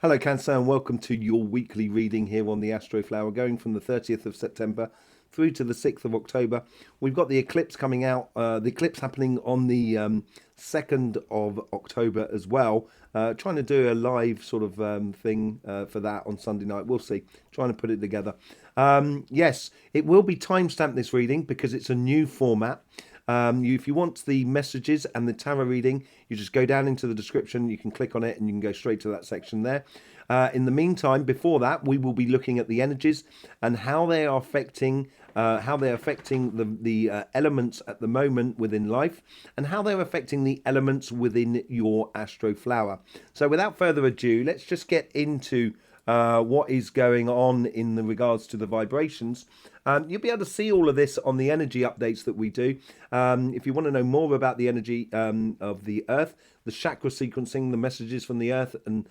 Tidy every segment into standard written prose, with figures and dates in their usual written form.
Hello, Cancer, and welcome to your weekly reading here on the Astroflower, going from the 30th of September through to the 6th of October. We've got the eclipse coming out, the eclipse happening on the 2nd of October as well. Trying to do a live sort of thing for that on Sunday night. We'll see. Trying to put it together. Yes, it will be timestamped, this reading, because it's a new format. If you want the messages and the tarot reading, you just go down into the description. You can click on it and you can go straight to that section there. In the meantime, before that, we will be looking at the energies and how they are affecting the elements at the moment within life, and how they're affecting the elements within your astro flower. So, without further ado, let's just get into what is going on in the regards to the vibrations. You'll be able to see all of this on the energy updates that we do. If you want to know more about the energy of the earth, the chakra sequencing, the messages from the earth, and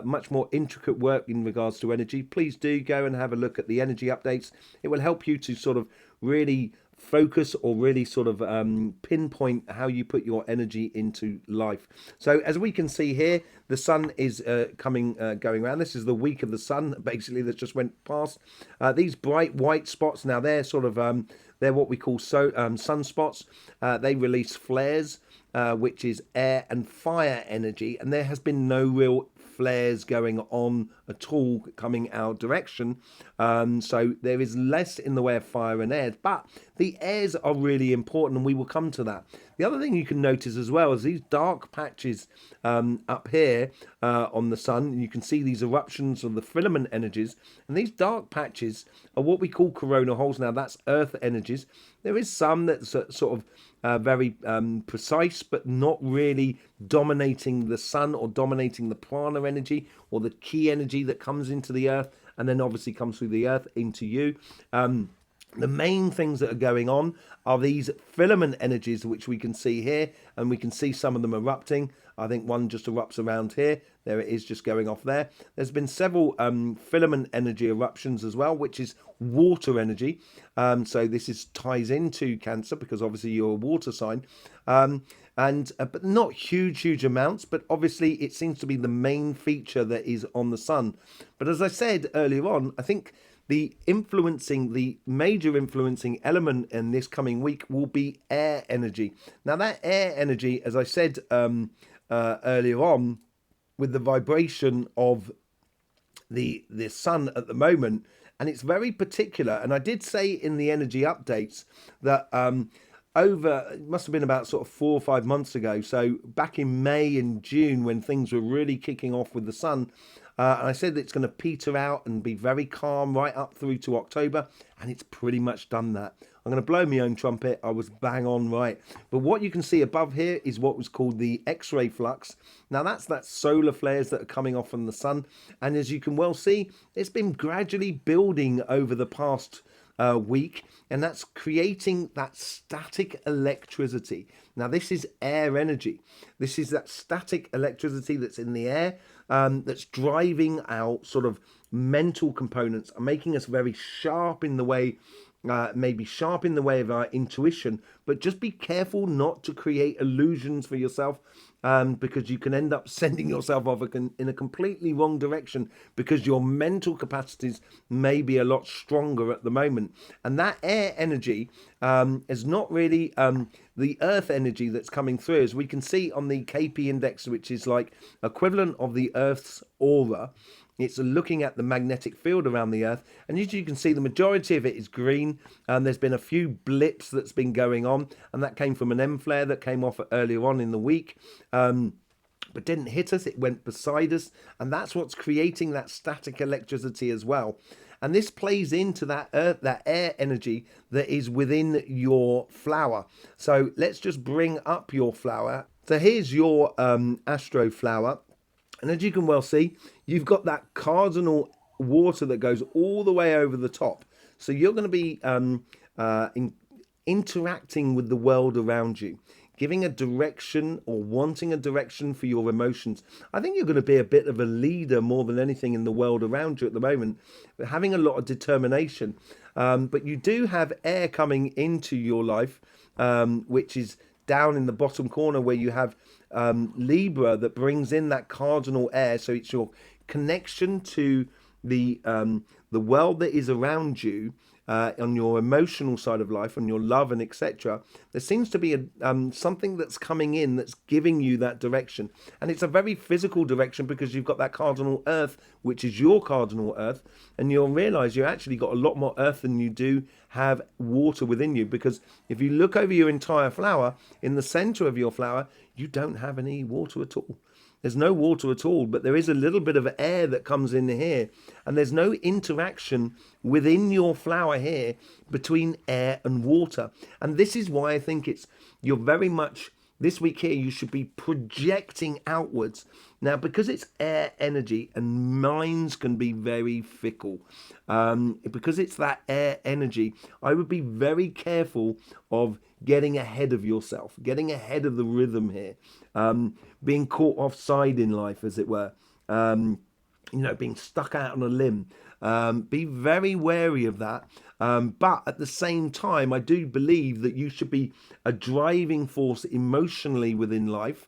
much more intricate work in regards to energy, please do go and have a look at the energy updates. It will help you to sort of really focus or really sort of pinpoint how you put your energy into life. So as we can see here, the sun is going around. This is the week of the sun, basically, that just went past. These bright white spots, now they're sort of they're what we call sunspots. They release flares, which is air and fire energy, and there has been no real flares going on at all coming our direction, so there is less in the way of fire and air, but the airs are really important, and we will come to that. The other thing you can notice as well is these dark patches up here on the sun, and you can see these eruptions of the filament energies, and these dark patches are what we call corona holes. Now that's earth energies. There is some that's sort of very precise, but not really dominating the sun or dominating the prana energy or the key energy that comes into the earth and then obviously comes through the earth into you. The main things that are going on are these filament energies, which we can see here, and we can see some of them erupting. I think one just erupts around here. There it is, just going off there. There's been several filament energy eruptions as well, which is water energy. So this ties into Cancer, because obviously you're a water sign. But not huge amounts, but obviously it seems to be the main feature that is on the sun. But as I said earlier on, I think the major influencing element in this coming week will be air energy. Now that air energy, as I said earlier on, with the vibration of the sun at the moment, and it's very particular. And I did say in the energy updates that it must have been about sort of 4 or 5 months ago, so back in May and June, when things were really kicking off with the sun, and I said that it's going to peter out and be very calm right up through to October, and it's pretty much done that. I'm going to blow my own trumpet. I was bang on right. But what you can see above here is what was called the X-ray flux. Now that's solar flares that are coming off from the sun, and as you can well see, it's been gradually building over the past week, and that's creating that static electricity. Now this is air energy. This is that static electricity that's in the air, that's driving out sort of mental components and making us very sharp in the way, maybe sharp in the way of our intuition, but just be careful not to create illusions for yourself, because you can end up sending yourself off in a completely wrong direction, because your mental capacities may be a lot stronger at the moment. And that air energy is not really the earth energy that's coming through, as we can see on the KP index, which is like equivalent of the earth's aura. It's looking at the magnetic field around the earth, and as you can see, the majority of it is green, and there's been a few blips that's been going on, and that came from an M flare that came off earlier on in the week, but didn't hit us. It went beside us, and that's what's creating that static electricity as well. And this plays into that air energy that is within your flower. So let's just bring up your flower. So here's your astro flower. And as you can well see, you've got that cardinal water that goes all the way over the top. So you're going to be interacting with the world around you, giving a direction or wanting a direction for your emotions. I think you're going to be a bit of a leader more than anything in the world around you at the moment, having a lot of determination. But you do have air coming into your life, which is down in the bottom corner, where you have Libra that brings in that cardinal air. So it's your connection to the world that is around you, on your emotional side of life, on your love and etc. There seems to be something that's coming in that's giving you that direction, and it's a very physical direction because you've got that cardinal earth, which is your cardinal earth, and you'll realize you actually got a lot more earth than you do have water within you, because if you look over your entire flower, in the center of your flower you don't have any water at all. There's no water at all, but there is a little bit of air that comes in here, and there's no interaction within your flower here between air and water. And this is why I think you're very much, this week here, you should be projecting outwards. Now, because it's air energy and minds can be very fickle, because it's that air energy, I would be very careful of getting ahead of yourself, getting ahead of the rhythm here, being caught offside in life, as it were, being stuck out on a limb. Be very wary of that. But at the same time, I do believe that you should be a driving force emotionally within life,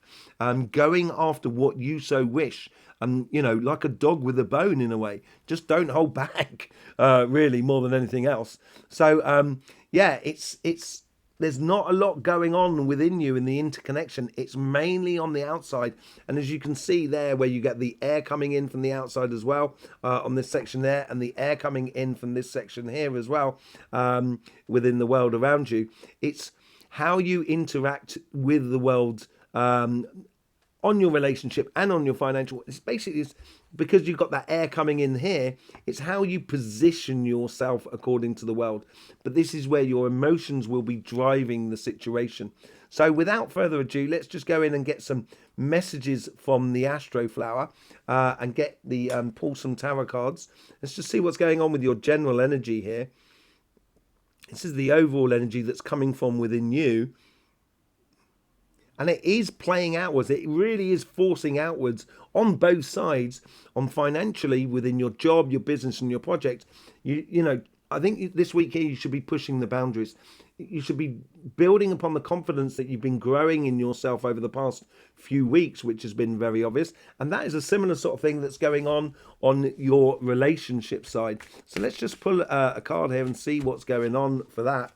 going after what you so wish. Like a dog with a bone in a way. Just don't hold back, really, more than anything else. So, it's there's not a lot going on within you in the interconnection. It's mainly on the outside. And as you can see there, where you get the air coming in from the outside as well, on this section there, and the air coming in from this section here as well, within the world around you. It's how you interact with the world, on your relationship and on your financial. It's basically, because you've got that air coming in here, it's how you position yourself according to the world. But this is where your emotions will be driving the situation. So without further ado, let's just go in and get some messages from the Astroflower, and get the pull some tarot cards. Let's just see what's going on with your general energy here. This is the overall energy that's coming from within you. And it is playing outwards. It really is forcing outwards on both sides, on financially within your job, your business and your project. I think this week here you should be pushing the boundaries. You should be building upon the confidence that you've been growing in yourself over the past few weeks, which has been very obvious. And that is a similar sort of thing that's going on your relationship side. So let's just pull a card here and see what's going on for that.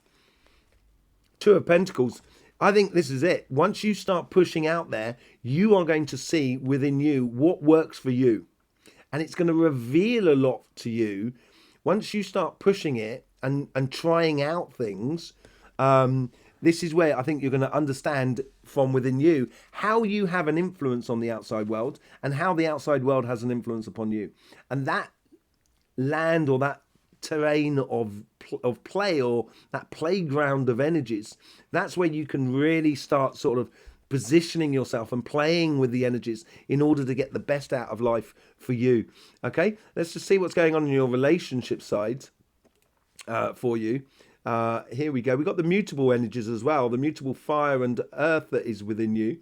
Two of Pentacles. I think this is it. Once you start pushing out there, you are going to see within you what works for you. And it's going to reveal a lot to you once you start pushing it and trying out things. This is where I think you're going to understand from within you how you have an influence on the outside world and how the outside world has an influence upon you. And that land, or that terrain of play, or that playground of energies, that's where you can really start sort of positioning yourself and playing with the energies in order to get the best out of life for you. Okay, let's just see what's going on in your relationship side, for you. Here we go. We've got the mutable energies as well, the mutable fire and earth that is within you,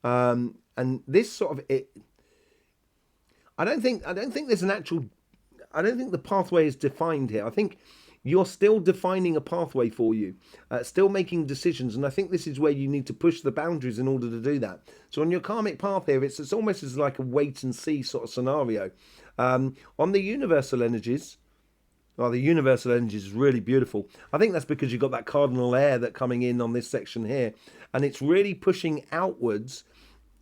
and this sort of it. I don't think there's an actual. I don't think the pathway is defined here. I think you're still defining a pathway for you, still making decisions. And I think this is where you need to push the boundaries in order to do that. So on your karmic path here, it's almost as like a wait and see sort of scenario. On the universal energies, well, the universal energies is really beautiful. I think that's because you've got that cardinal air that coming in on this section here. And it's really pushing outwards,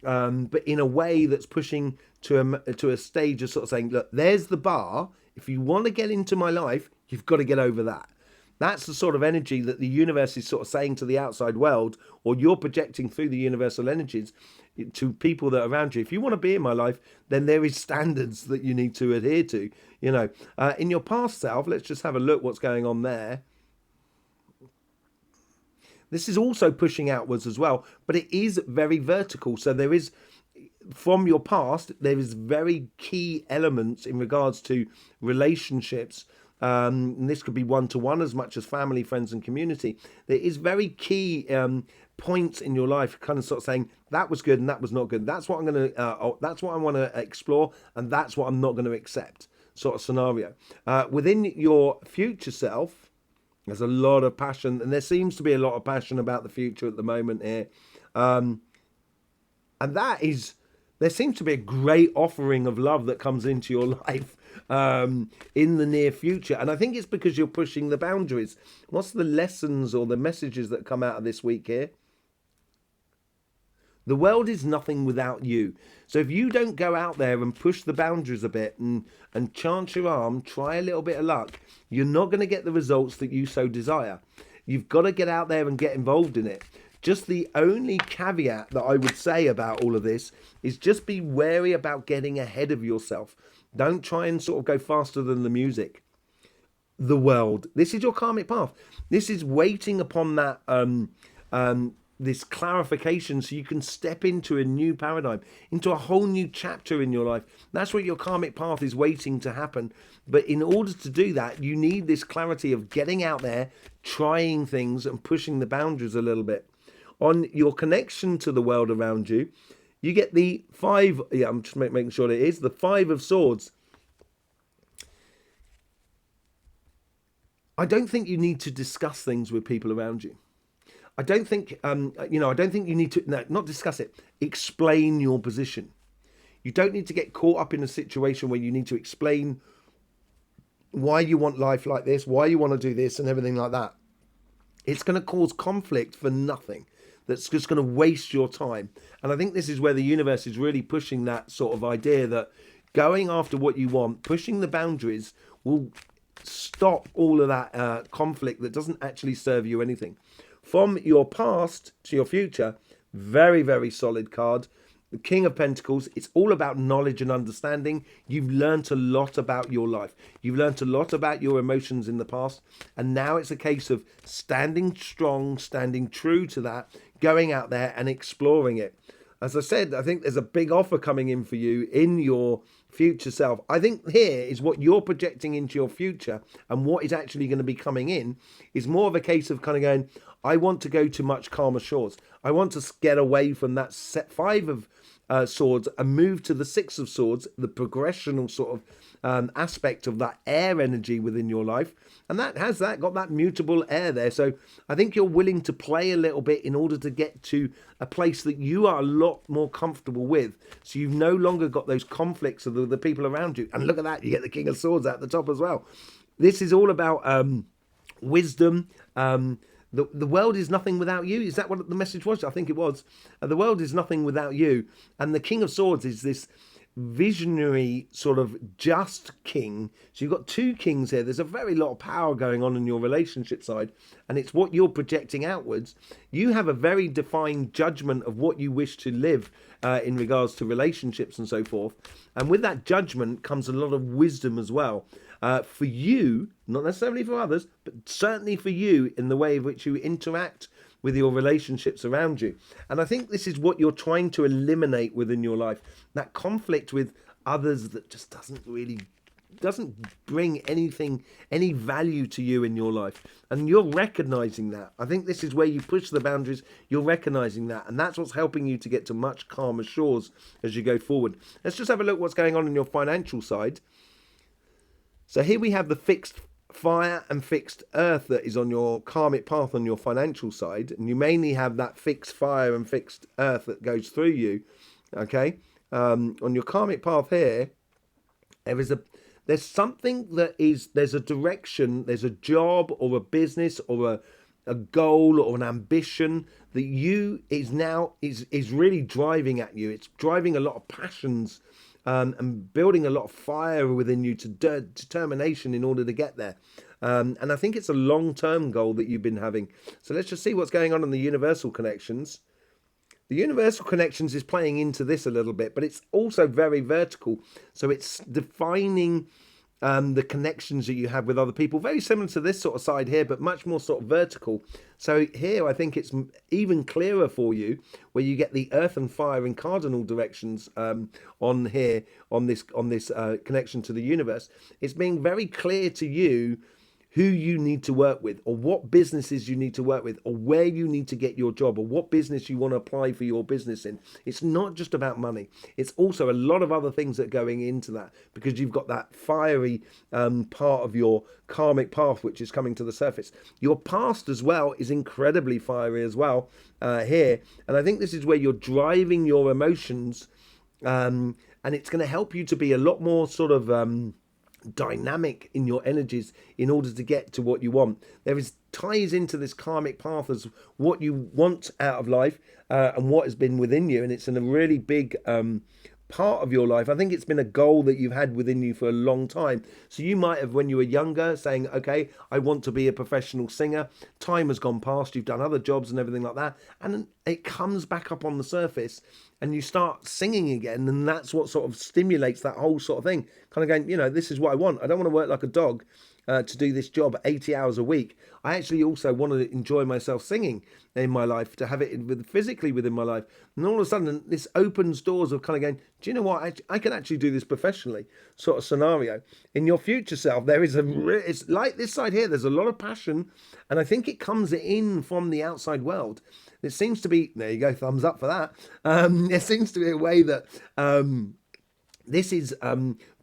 but in a way that's pushing to a stage of sort of saying, look, there's the bar. If you want to get into my life, you've got to get over that. That's the sort of energy that the universe is sort of saying to the outside world, or you're projecting through the universal energies to people that are around you. If you want to be in my life, then there is standards that you need to adhere to. In your past self, let's just have a look what's going on there. This is also pushing outwards as well, but it is very vertical. So there is, from your past, there is very key elements in regards to relationships. And this could be one-to-one as much as family, friends and community. There is very key points in your life kind of sort of saying that was good and that was not good. That's what I'm going to, that's what I want to explore, and that's what I'm not going to accept, sort of scenario. Within your future self, there's a lot of passion, and there seems to be a lot of passion about the future at the moment here. And that is, there seems to be a great offering of love that comes into your life in the near future. And I think it's because you're pushing the boundaries. What's the lessons or the messages that come out of this week here? The world is nothing without you. So if you don't go out there and push the boundaries a bit and chance your arm, try a little bit of luck, you're not going to get the results that you so desire. You've got to get out there and get involved in it. Just the only caveat that I would say about all of this is just be wary about getting ahead of yourself. Don't try and sort of go faster than the music. The world. This is your karmic path. This is waiting upon that this clarification so you can step into a new paradigm, into a whole new chapter in your life. That's what your karmic path is waiting to happen. But in order to do that, you need this clarity of getting out there, trying things and pushing the boundaries a little bit. On your connection to the world around you, you get the 5, I'm just making sure it is, the 5 of Swords. I don't think you need to discuss things with people around you. I don't think, I don't think you need to, no, not discuss it, explain your position. You don't need to get caught up in a situation where you need to explain why you want life like this, why you want to do this and everything like that. It's going to cause conflict for nothing. That's just going to waste your time. And I think this is where the universe is really pushing that sort of idea that going after what you want, pushing the boundaries will stop all of that conflict that doesn't actually serve you anything. From your past to your future, very, very solid card. The King of Pentacles, it's all about knowledge and understanding. You've learnt a lot about your life. You've learnt a lot about your emotions in the past. And now it's a case of standing strong, standing true to that, going out there and exploring it. As I said, I think there's a big offer coming in for you in your future self. I think here is what you're projecting into your future, and what is actually going to be coming in is more of a case of kind of going, I want to go to much calmer shores. I want to get away from that set 5 of Swords and move to the 6 of Swords, the progressional sort of aspect of that air energy within your life. And that got that mutable air there. So I think you're willing to play a little bit in order to get to a place that you are a lot more comfortable with. So you've no longer got those conflicts of the people around you. And look at that, you get the King of Swords at the top as well. This is all about wisdom. The world is nothing without you. Is that what the message was? I think it was. The world is nothing without you. And the King of Swords is this visionary sort of just king. So you've got 2 kings here. There's a very lot of power going on in your relationship side, and it's what you're projecting outwards. You have a very defined judgment of what you wish to live in regards to relationships and so forth. And with that judgment comes a lot of wisdom as well. For you, not necessarily for others, but certainly for you in the way in which you interact with your relationships around you. And I think this is what you're trying to eliminate within your life. That conflict with others that just doesn't bring any value to you in your life. And you're recognizing that. I think this is where you push the boundaries. You're recognizing that. And that's what's helping you to get to much calmer shores as you go forward. Let's just have a look what's going on your financial side. So here we have the fixed fire and fixed earth that is on your karmic path on your financial side. And you mainly have that fixed fire and fixed earth that goes through you. Okay. On your karmic path here, there's something that there's a direction, there's a job or a business or a goal or an ambition that is really driving at you. It's driving a lot of passions and building a lot of fire within you to determination in order to get there. And I think it's a long-term goal that you've been having. So let's just see what's going on in the universal connections. The universal connections is playing into this a little bit, but it's also very vertical. So it's defining the connections that you have with other people. Very similar to this sort of side here, but much more sort of vertical. So here I think it's even clearer for you, where you get the earth and fire in cardinal directions on this connection to the universe. It's being very clear to you who you need to work with, or what businesses you need to work with, or where you need to get your job, or what business you want to apply for your business in. It's not just about money. It's also a lot of other things that are going into that, because you've got that fiery part of your karmic path which is coming to the surface. Your past as well is incredibly fiery as well here. And I think this is where you're driving your emotions And it's going to help you to be a lot more sort of dynamic in your energies in order to get to what you want. There is ties into this karmic path as what you want out of life, and what has been within you, and it's in a really big part of your life. I think it's been a goal that you've had within you for a long time. So you might have, when you were younger, saying, okay, I want to be a professional singer. Time has gone past, you've done other jobs and everything like that, and it comes back up on the surface and you start singing again, and that's what sort of stimulates that whole sort of thing. Kind of going, this is what I want. I don't want to work like a dog to do this job 80 hours a week. I actually also want to enjoy myself singing in my life, to have it physically within my life. And all of a sudden, this opens doors of kind of going, do you know what? I can actually do this professionally, sort of scenario. In your future self, there is it's like this side here, there's a lot of passion, and I think it comes in from the outside world. It seems to be, there you go, thumbs up for that. There seems to be a way that this is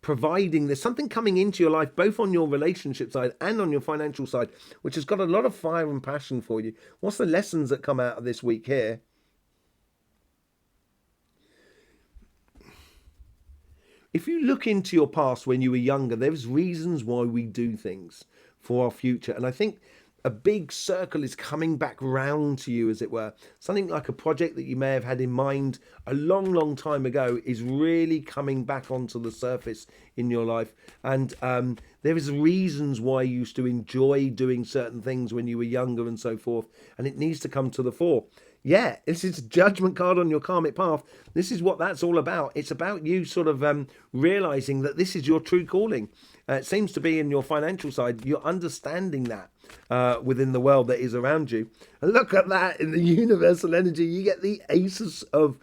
providing, there's something coming into your life, both on your relationship side and on your financial side, which has got a lot of fire and passion for you. What's the lessons that come out of this week here? If you look into your past when you were younger, there's reasons why we do things for our future. And I think a big circle is coming back round to you, as it were. Something like a project that you may have had in mind a long, long time ago is really coming back onto the surface in your life. And there is reasons why you used to enjoy doing certain things when you were younger and so forth. And it needs to come to the fore. Yeah, this is a judgment card on your karmic path. This is what that's all about. It's about you sort of realizing that this is your true calling. It seems to be in your financial side. You're understanding that within the world that is around you. And look at that in the universal energy. You get the Ace of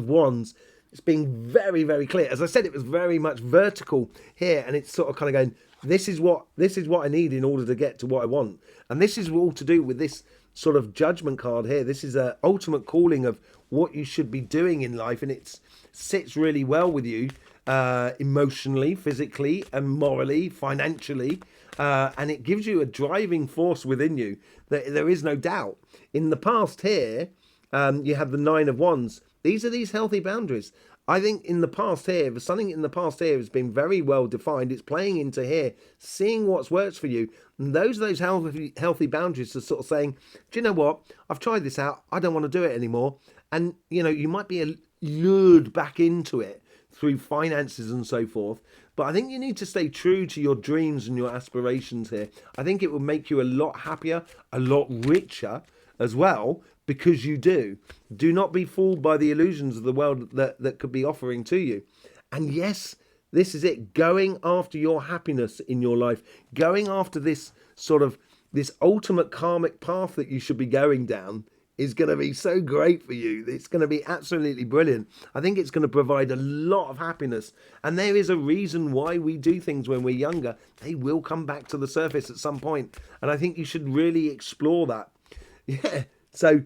Wands. It's being very, very clear. As I said, it was very much vertical here, and it's sort of kind of going, this is what I need in order to get to what I want. And this is all to do with this sort of judgment card here. This is an ultimate calling of what you should be doing in life, and it sits really well with you emotionally, physically, and morally, financially, and it gives you a driving force within you that there is no doubt. In the past here, you have the Nine of Wands. These are these healthy boundaries. I think in the past here, if something in the past here has been very well defined, it's playing into here, seeing what's works for you. And those healthy boundaries are sort of saying, do you know what? I've tried this out. I don't want to do it anymore. And, you might be lured back into it through finances and so forth. But I think you need to stay true to your dreams and your aspirations here. I think it will make you a lot happier, a lot richer as well, because you do. Do not be fooled by the illusions of the world that could be offering to you. And yes, this is it. Going after your happiness in your life. Going after this ultimate karmic path that you should be going down is going to be so great for you. It's going to be absolutely brilliant. I think it's going to provide a lot of happiness. And there is a reason why we do things when we're younger. They will come back to the surface at some point. And I think you should really explore that. Yeah. So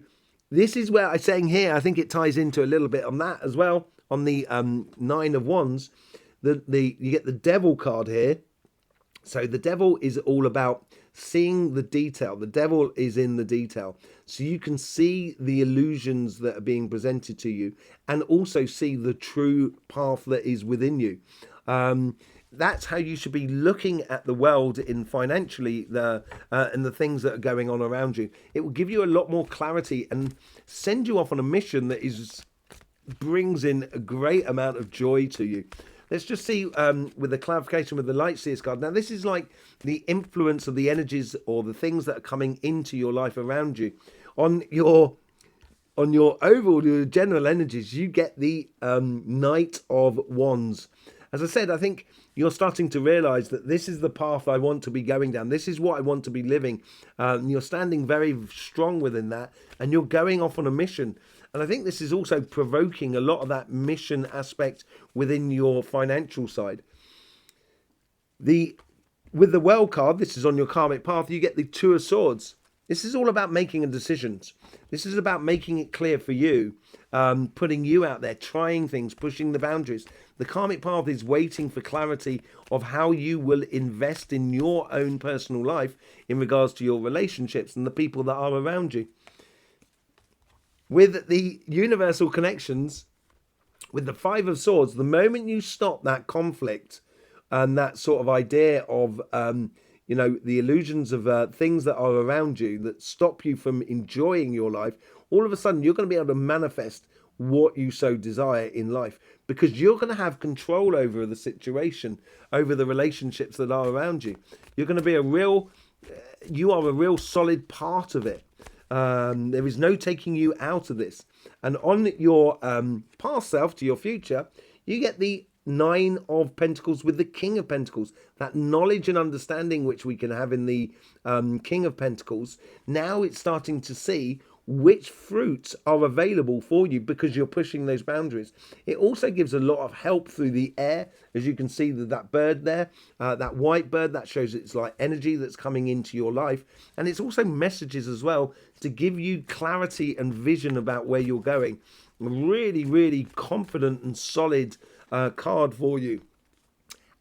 this is where I'm saying here, I think it ties into a little bit on that as well. On the Nine of Wands, you get the Devil card here. So the Devil is all about seeing the detail. The Devil is in the detail. So you can see the illusions that are being presented to you and also see the true path that is within you. That's how you should be looking at the world in financially and the things that are going on around you. It will give you a lot more clarity and send you off on a mission that brings in a great amount of joy to you. Let's just see with the clarification with the Light Seers card. Now, this is like the influence of the energies or the things that are coming into your life around you. On your overall, your general energies, you get the Knight of Wands. As I said, I think you're starting to realize that this is the path I want to be going down. This is what I want to be living. You're standing very strong within that, and you're going off on a mission. And I think this is also provoking a lot of that mission aspect within your financial side. With the World card, this is on your karmic path, you get the Two of Swords. This is all about making decisions. This is about making it clear for you, putting you out there, trying things, pushing the boundaries. The karmic path is waiting for clarity of how you will invest in your own personal life in regards to your relationships and the people that are around you. with the universal connections, with the Five of Swords, the moment you stop that conflict and that sort of idea of, the illusions of things that are around you that stop you from enjoying your life, all of a sudden you're going to be able to manifest what you so desire in life, because you're going to have control over the situation, over the relationships that are around you. You're going to be you are a real solid part of it. There is no taking you out of this. And on your past self to your future, you get the Nine of Pentacles with the King of Pentacles. That knowledge and understanding which we can have in the King of Pentacles. Now it's starting to see which fruits are available for you because you're pushing those boundaries. It also gives a lot of help through the air. As you can see that bird there, that white bird, that shows it's like energy that's coming into your life. And it's also messages as well to give you clarity and vision about where you're going. Really, really confident and solid card for you.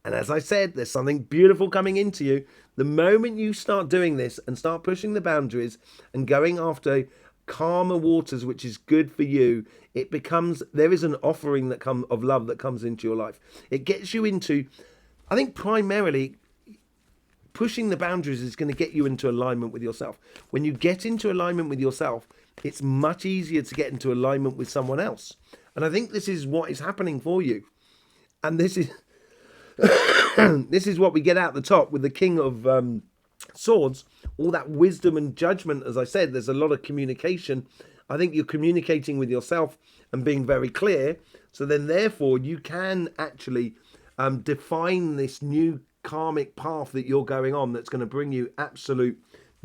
And as I said, there's something beautiful coming into you. The moment you start doing this and start pushing the boundaries and going after calmer waters, which is good for you, there is an offering of love that comes into your life. It gets you into, I think primarily, pushing the boundaries is going to get you into alignment with yourself. When you get into alignment with yourself, it's much easier to get into alignment with someone else. And I think this is what is happening for you. And this is this is what we get out the top with the King of Swords. All that wisdom and judgment, as I said, there's a lot of communication. I think you're communicating with yourself and being very clear. So then, therefore, you can actually define this new karmic path that you're going on that's going to bring you absolute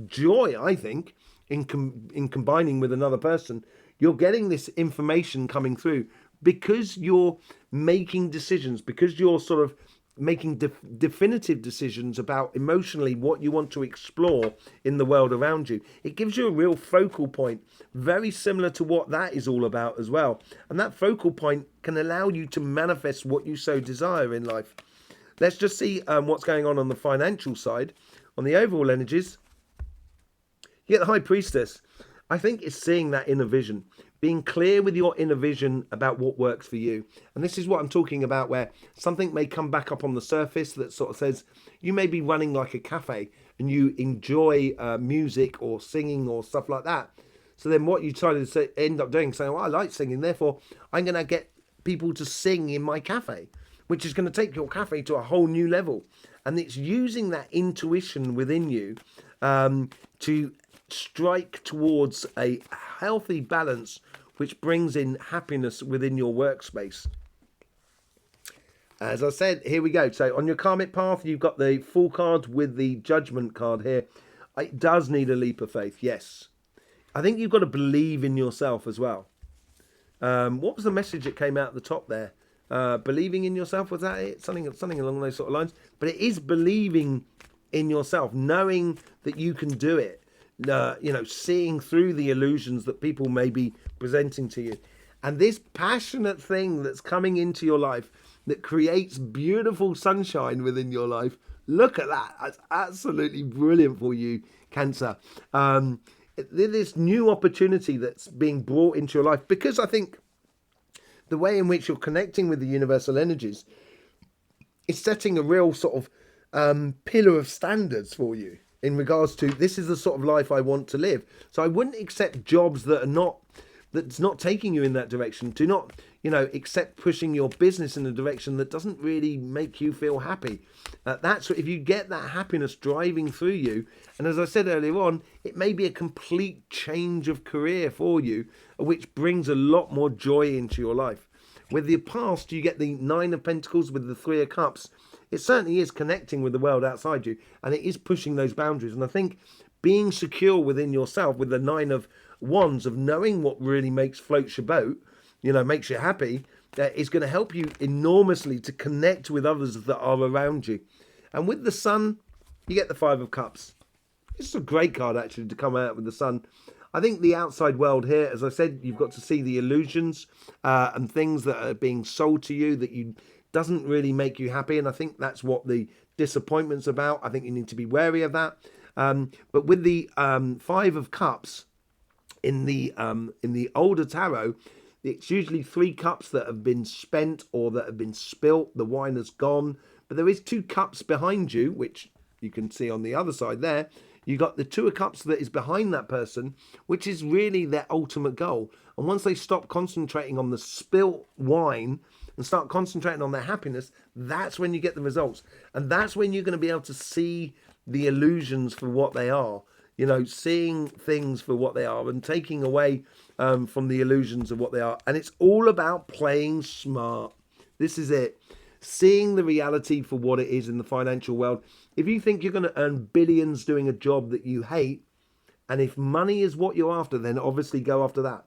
joy, I think, in combining with another person. You're getting this information coming through because you're making decisions, because you're sort of making definitive decisions about emotionally what you want to explore in the world around you. It gives you a real focal point, very similar to what that is all about as well. And that focal point can allow you to manifest what you so desire in life. Let's just see what's going on the financial side. On the overall energies, you get the High Priestess. I think it's seeing that inner vision, being clear with your inner vision about what works for you. And this is what I'm talking about, where something may come back up on the surface that sort of says, you may be running like a cafe and you enjoy music or singing or stuff like that. So then what you try to end up doing, saying, well, I like singing, therefore I'm going to get people to sing in my cafe, which is going to take your cafe to a whole new level. And it's using that intuition within you to strike towards a healthy balance which brings in happiness within your workspace. As I said, here we go. So on your karmic path, you've got the Fool card with the Judgment card here. It does need a leap of faith, yes. I think you've got to believe in yourself as well. What was the message that came out at the top there? Believing in yourself, was that it? Something along those sort of lines. But it is believing in yourself, knowing that you can do it. Seeing through the illusions that people may be presenting to you. And this passionate thing that's coming into your life that creates beautiful sunshine within your life. Look at that. That's absolutely brilliant for you, Cancer. This new opportunity that's being brought into your life, because I think the way in which you're connecting with the universal energies is setting a real sort of pillar of standards for you in regards to, this is the sort of life I want to live. So I wouldn't accept jobs that's not taking you in that direction. Do not, accept pushing your business in a direction that doesn't really make you feel happy. That's if you get that happiness driving through you. And as I said earlier on, it may be a complete change of career for you, which brings a lot more joy into your life. With the past, you get the Nine of Pentacles with the Three of Cups. It certainly is connecting with the world outside you, and it is pushing those boundaries. And I think being secure within yourself with the Nine of Wands, of knowing what really floats your boat, makes you happy, is going to help you enormously to connect with others that are around you. And with the Sun, you get the Five of Cups. It's a great card, actually, to come out with the Sun. I think the outside world here, as I said, you've got to see the illusions and things that are being sold to you that doesn't really make you happy. And I think that's what the disappointment's about. I think you need to be wary of that. But with the Five of Cups, in the older tarot, it's usually 3 cups that have been spent or that have been spilt. The wine has gone, but there is 2 cups behind you, which you can see on the other side there. You got the 2 of cups that is behind that person, which is really their ultimate goal. And once they stop concentrating on the spilt wine and start concentrating on their happiness, that's when you get the results. And that's when you're going to be able to see the illusions for what they are. You know, seeing things for what they are and taking away from the illusions of what they are. And it's all about playing smart. This is it. Seeing the reality for what it is in the financial world. If you think you're going to earn billions doing a job that you hate, and if money is what you're after, then obviously go after that.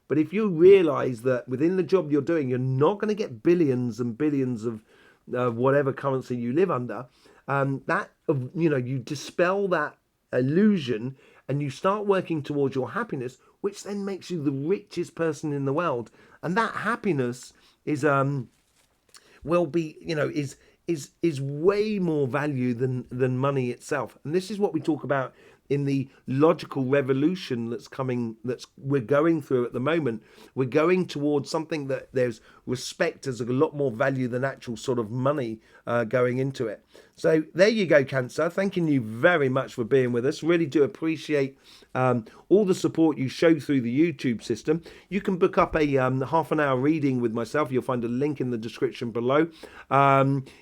But if you realize that within the job you're doing, you're not going to get billions and billions of whatever currency you live under, you dispel that illusion and you start working towards your happiness, which then makes you the richest person in the world. And that happiness is will be, is way more value than money itself. And this is what we talk about in the logical revolution we're going through at the moment. We're going towards something that there's respect as a lot more value than actual sort of money going into it. So there you go, Cancer. Thanking you very much for being with us. Really do appreciate all the support you show through the YouTube system. You can book up a half an hour reading with myself. You'll find a link in the description below.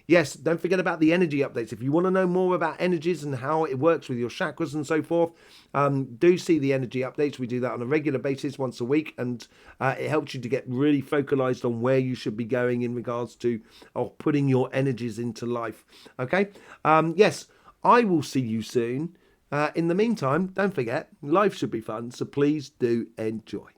Yes, don't forget about the energy updates. If you want to know more about energies and how it works with your chakras and so forth, do see the energy updates. We do that on a regular basis once a week, and it helps you to get really focalized on where you should be going in regards to putting your energies into life. Okay. Yes, I will see you soon. In the meantime, don't forget, life should be fun, so please do enjoy.